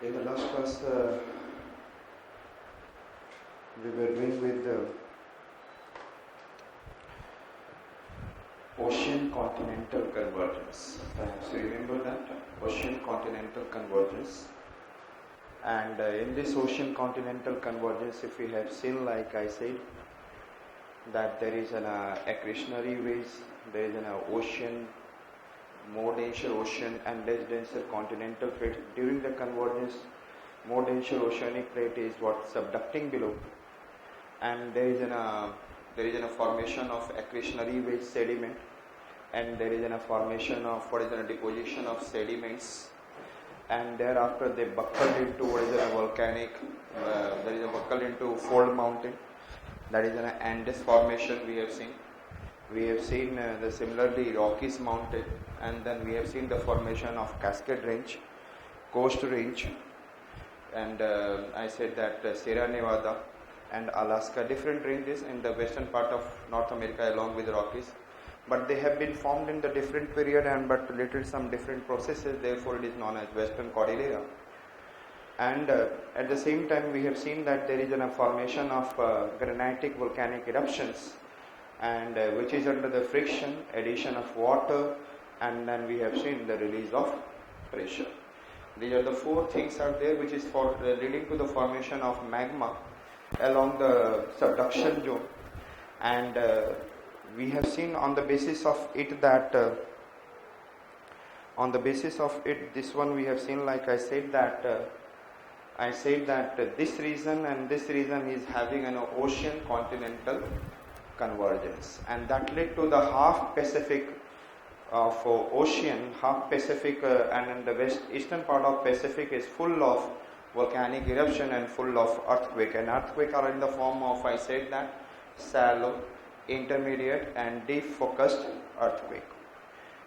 In the last class, we were doing with the ocean continental convergence. Perhaps you remember that ocean continental convergence. And in this ocean continental convergence, if we have seen, like I said, that there is an accretionary waves, there is an ocean, more denser ocean and less denser continental plate. During the convergence, more denser oceanic plate is what subducting below, and there is a formation of accretionary wave sediment, and there is a formation of what is a deposition of sediments, and thereafter they buckled into what is a volcanic. There is a buckled into fold mountain. That is an Andes formation we have seen. We have seen the similarly Rockies mountain, and then we have seen the formation of Cascade Range, Coast Range, and I said that Sierra Nevada and Alaska, different ranges in the western part of North America along with the Rockies, but they have been formed in the different period and but related some different processes, therefore it is known as Western Cordillera. And at the same time we have seen that there is a formation of granitic volcanic eruptions, and which is under the friction, addition of water, and then we have seen the release of pressure. These are the four things are there which is for leading to the formation of magma along the subduction zone, and we have seen on the basis of it that this one we have seen, like I said that this region and this region is having an ocean continental convergence, and that led to the half Pacific of ocean, half Pacific, and in the eastern part of Pacific is full of volcanic eruption and full of earthquake, and earthquake are in the form of, I said that, shallow, intermediate and deep focused earthquake.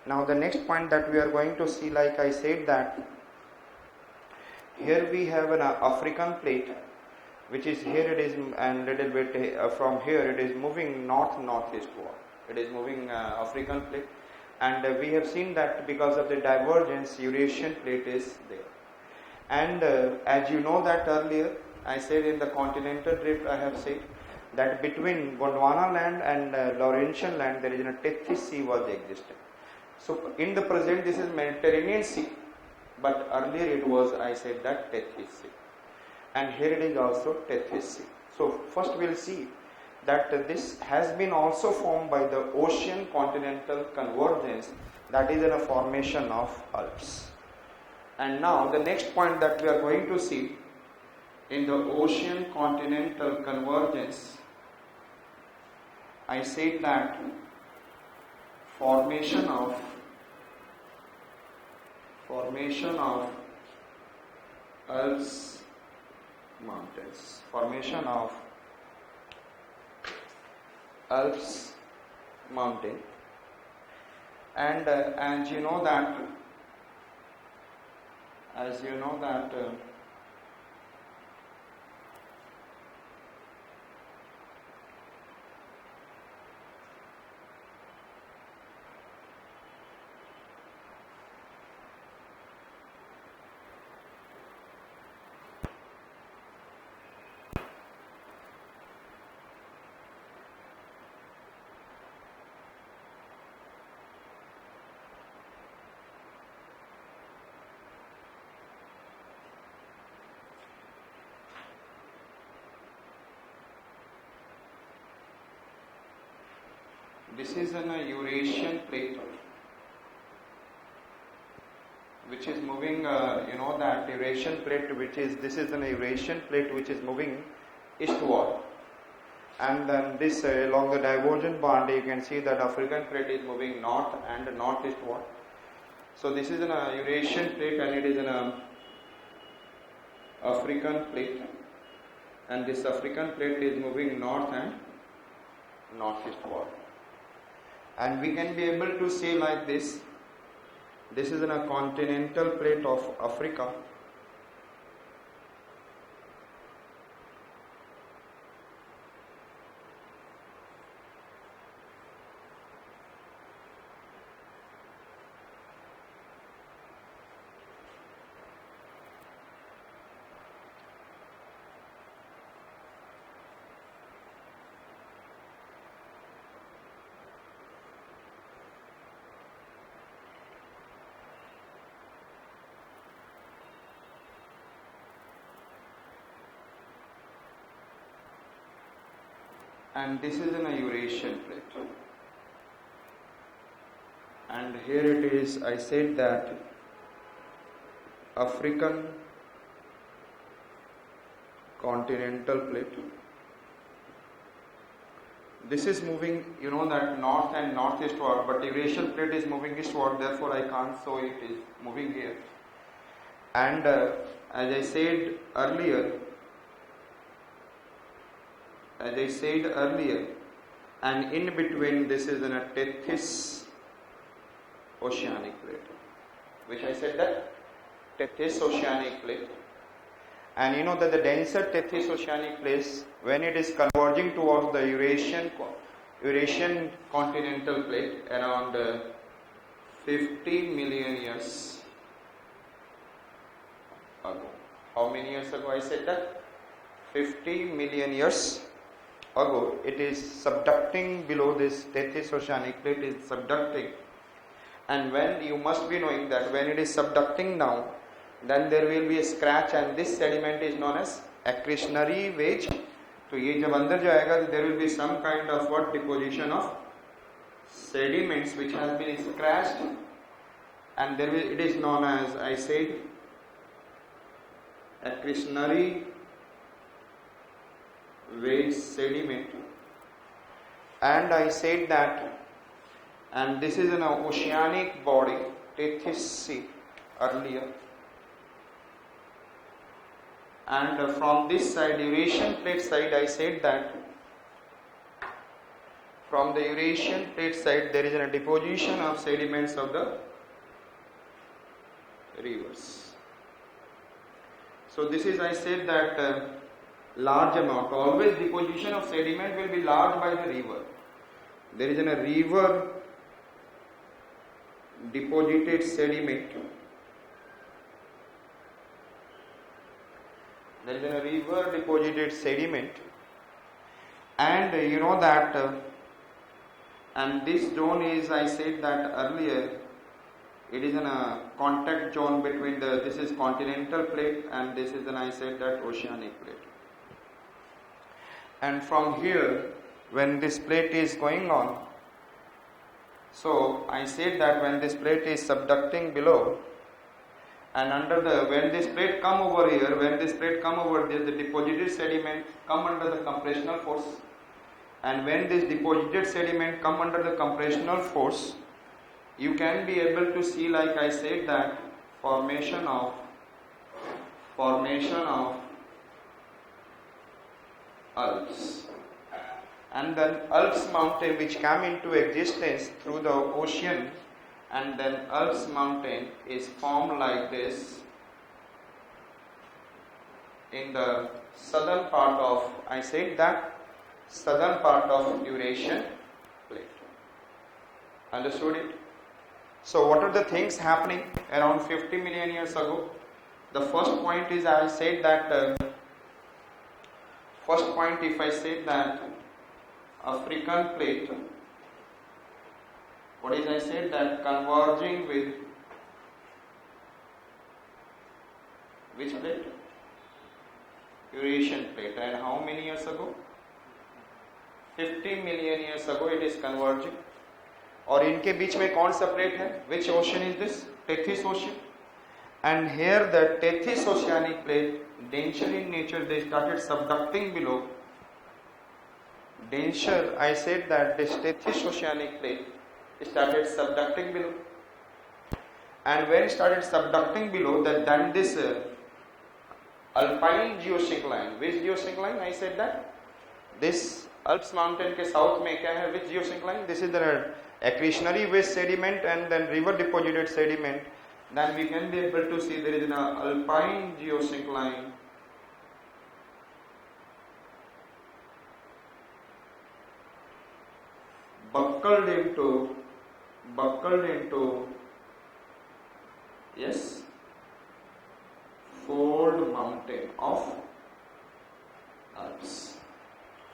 Now the next point that we are going to see, like I said that here we have an African plate, which is here it is, and little bit from here it is moving northeastward. It is moving African plate, and we have seen that because of the divergence, Eurasian plate is there. And as you know that earlier, I said in the continental drift, I have said that between Gondwana land and Laurentian land there is a Tethys Sea was existing. So in the present this is Mediterranean Sea, but earlier it was, I said that, Tethys Sea, and here it is also Tethys Sea. So first we will see that this has been also formed by the ocean continental convergence, that is in a formation of Alps. And now the next point that we are going to see in the ocean continental convergence, I said that formation of Alps mountains, formation of Alps mountain, and as you know that this is an Eurasian plate which is moving, you know that Eurasian plate which is, this is an Eurasian plate which is moving eastward, and then this along the divergent band you can see that African plate is moving north and northeastward. So this is an Eurasian plate and it is an African plate, and this African plate is moving north and northeastward. And we can be able to say like this is a continental plate of Africa, and this is in a Eurasian plate, and here it is, I said that African continental plate. This is moving, you know that north and northeastward, but Eurasian plate is moving eastward, therefore I can't show it is moving here. And as I said earlier, and in between this is a Tethys oceanic plate, which I said that Tethys oceanic plate. And you know that the denser Tethys oceanic plate, when it is converging towards the Eurasian continental plate around 50 million years ago. How many years ago I said that? 50 million years ago, it is subducting below this Tethys oceanic plate is subducting. And when you must be knowing that when it is subducting now, then there will be a scratch, and this sediment is known as accretionary wedge. So ये जब अंदर जाएगा, there will be some kind of what deposition of sediments which has been scratched, and it is known as, I said, accretionary wedge sediment. And I said that, and this is an oceanic body, Tethys Sea earlier. And from this side, Eurasian plate side, I said that from the Eurasian plate side there is a deposition of sediments of the rivers. So this is, I said that large amount, always deposition of sediment will be large by the river. There is a river deposited sediment. There is a river deposited sediment, and you know that, and this zone is, I said that earlier, it is in a contact zone between this is continental plate and this is, I said that, oceanic plate. And from here, when this plate is going on, so I said that when this plate is subducting below, and when this plate come over here, the deposited sediment come under the compressional force, and when this deposited sediment come under the compressional force, you can be able to see, like I said, that formation of Alps, and then Alps mountain which come into existence through the ocean. And then Alps mountain is formed like this in the southern part of, I said that, southern part of Eurasian plate. Understood it? So what are the things happening around 50 million years ago? The first point is, I said that, if I said that African plate, what is, I said that converging with which plate? Eurasian plate. And how many years ago? 50 million years ago it is converging. और इनके बीच में कौन सा plate है? Which ocean is this? Tethys ocean. And here the Tethys oceanic plate, denser in nature, they started subducting below. Denser, I said that this Tethys oceanic plate started subducting below, and when started subducting below, then this alpine geosyncline, which geosyncline? I said that this Alps mountain के south में क्या है? Which geosyncline? This is the accretionary wedge sediment and then river deposited sediment. Then we can be able to see there is an alpine geosyncline buckled into yes, fold mountain of Alps.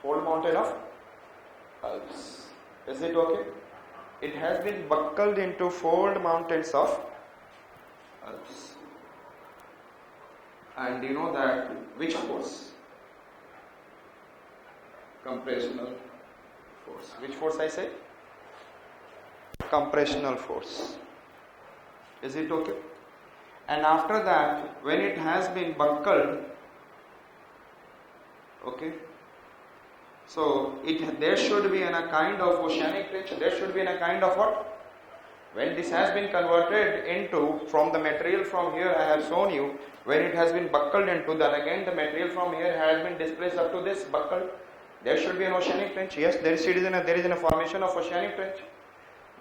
Fold mountain of Alps. Is it okay? It has been buckled into fold mountains of Alps. And you know that which force? Compressional force. Which force I say? Compressional force. Is it okay? And after that, when it has been buckled, okay, so there should be in a kind of oceanic trench, there should be in a kind of what? When this has been converted into, from the material from here I have shown you, when it has been buckled into, then again the material from here has been displaced up to this buckled, there should be an oceanic trench. Yes, there is a formation of oceanic trench.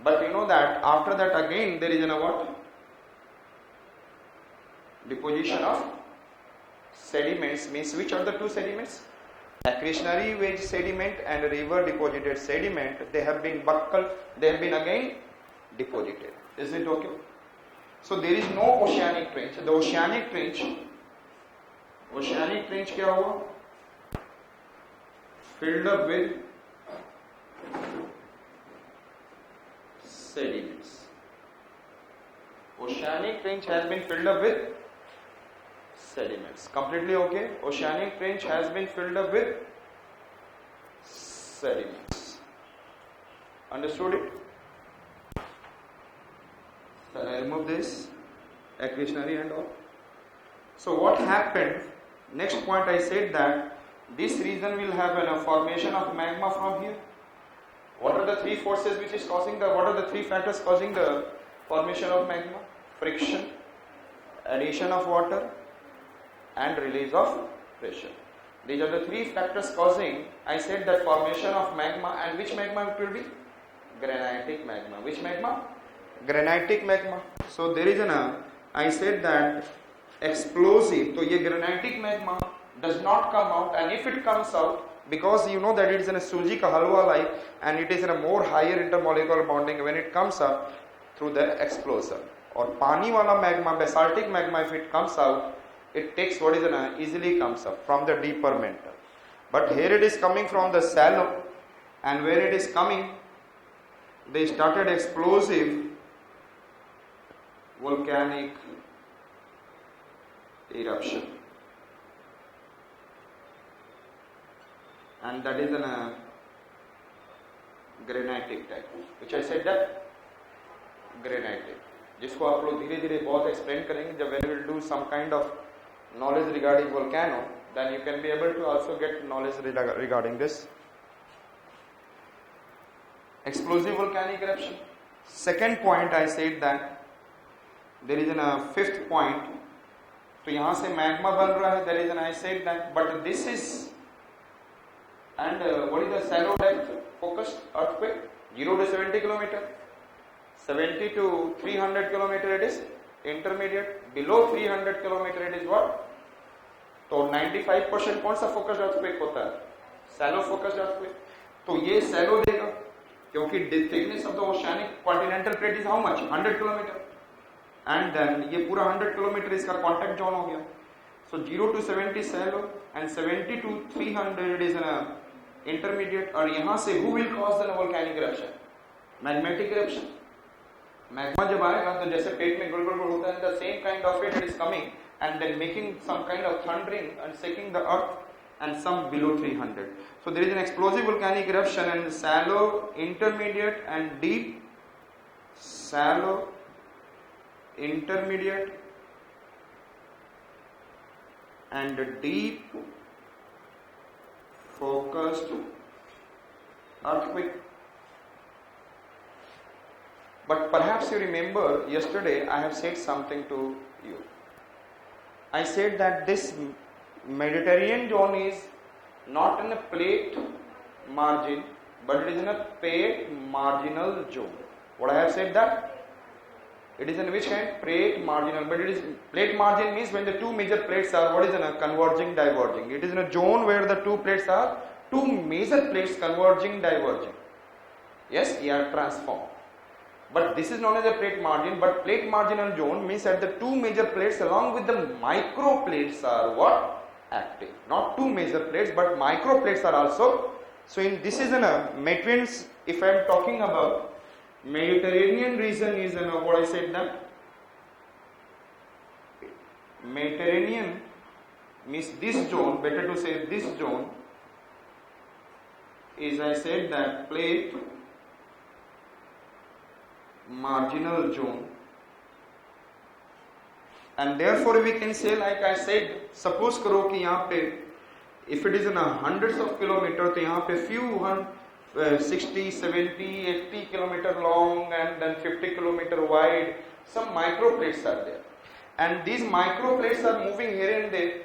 But you know that after that again there is a what? Deposition of sediments. Means which are the two sediments? Accretionary wedge sediment and river deposited sediment. They have been buckled, they have been again deposited. Is it okay? So there is no oceanic trench. The oceanic trench क्या हुआ? Filled up with sediments. Oceanic trench has been filled up with sediments. Completely okay? Oceanic trench has been filled up with sediments. Understood it? So I remove this accretionary and all. So what happened? Next point I said that this region will have a formation of magma from here. What are the three forces which is causing what are the three factors causing the formation of magma? Friction, addition of water, and release of pressure. These are the three factors causing, I said, that formation of magma. And which magma it will be? Granitic magma. Which magma? Granitic magma. So there is I said that explosive. So ये granitic magma does not come out, and if it comes out, because you know that it is in a suji ka halwa like, and it is in a more higher intermolecular bonding, when it comes up through the explosion. Or pani wala magma, basaltic magma, if it comes out, it takes what is easily comes up from the deeper mantle. But here it is coming from the shallow, and where it is coming, they started explosive volcanic eruption, and that is a granitic type, which I said that granitic, जिसको आप लोग धीरे धीरे बहुत explain करेंगे जब when we will do some kind of knowledge regarding volcano, then you can be able to also get knowledge regarding this explosive volcanic eruption. Second point I said that there is a fifth point. तो यहाँ से magma बन रहा है. There is I said that, but this is, and what is the shallow depth focused earthquake? 0 to 70 kilometer. 70 to 300 kilometer it is intermediate. Below 300 kilometer it is what? तो 95% कौन सा focused earthquake होता है? Shallow focused earthquake. तो ये shallow देगा, क्योंकि thickness of the oceanic continental plate is how much? 100 kilometer. And then ये पूरा 100 kilometer इसका contact zone हो गया. So 0 to 70 shallow and 70 to 300 is an intermediate. और यहाँ से who will cause the volcanic eruption? Magmatic eruption. Magma जब आएगा तो जैसे पेट में गुड़ होता है, the same kind of it is coming and then making some kind of thundering and shaking the earth, and some below 300. So there is an explosive volcanic eruption and shallow, intermediate and deep, shallow, intermediate and deep focused earthquake. But perhaps you remember yesterday I have said something to you. I said that this Mediterranean zone is not in a plate margin, but it is in a plate marginal zone. What I have said that? It is in which kind? Plate marginal. But it is plate margin means when the two major plates are what is in a converging, diverging. It is in a zone where the two plates are two major plates converging, diverging. Yes, they are transformed. But this is known as a plate margin. But plate marginal zone means that the two major plates along with the micro plates are what? Active. Not two major plates, but micro plates are also. So in this is a Mediterranean. If I am talking about Mediterranean region is what I said that Mediterranean means this zone. Better to say this zone is, I said, that plate marginal zone, and therefore we can say, like I said, suppose करो कि यहाँ पे if it is in hundreds of kilometers, तो यहाँ पे few 60, 70, 80 kilometer long and then 50 kilometer wide, some microplates are there, and these microplates are moving here and there,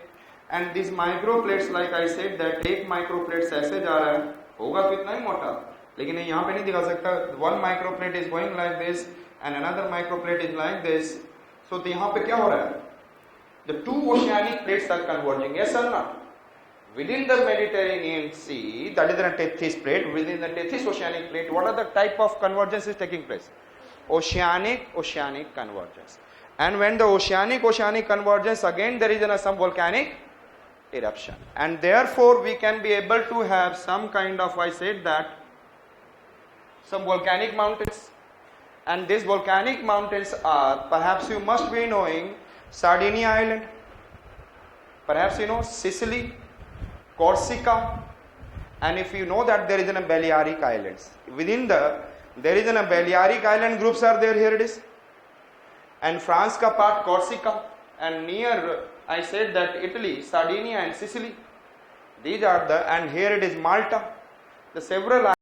and these microplates, like I said, that एक microplate ऐसे जा रहा है, होगा तो इतना ही मोटा, लेकिन यहाँ पे नहीं दिखा सकता. One microplate is going like this and another microplate is like this. So तो यहाँ पे क्या हो रहा है? The two oceanic plates are converging, yes or not? Within the Mediterranean Sea, that is the Tethys plate, within the Tethys oceanic plate, what are the type of convergence is taking place? Oceanic convergence. And when the oceanic convergence, again there is some volcanic eruption. And therefore we can be able to have some kind of, I said that, some volcanic mountains. And these volcanic mountains are, perhaps you must be knowing, Sardinia Island, perhaps you know Sicily, Corsica, and if you know that there is a Balearic Islands. Within there is a Balearic Island groups are there, here it is. And France ka part Corsica, and near I said that Italy, Sardinia and Sicily. These are and here it is Malta. The several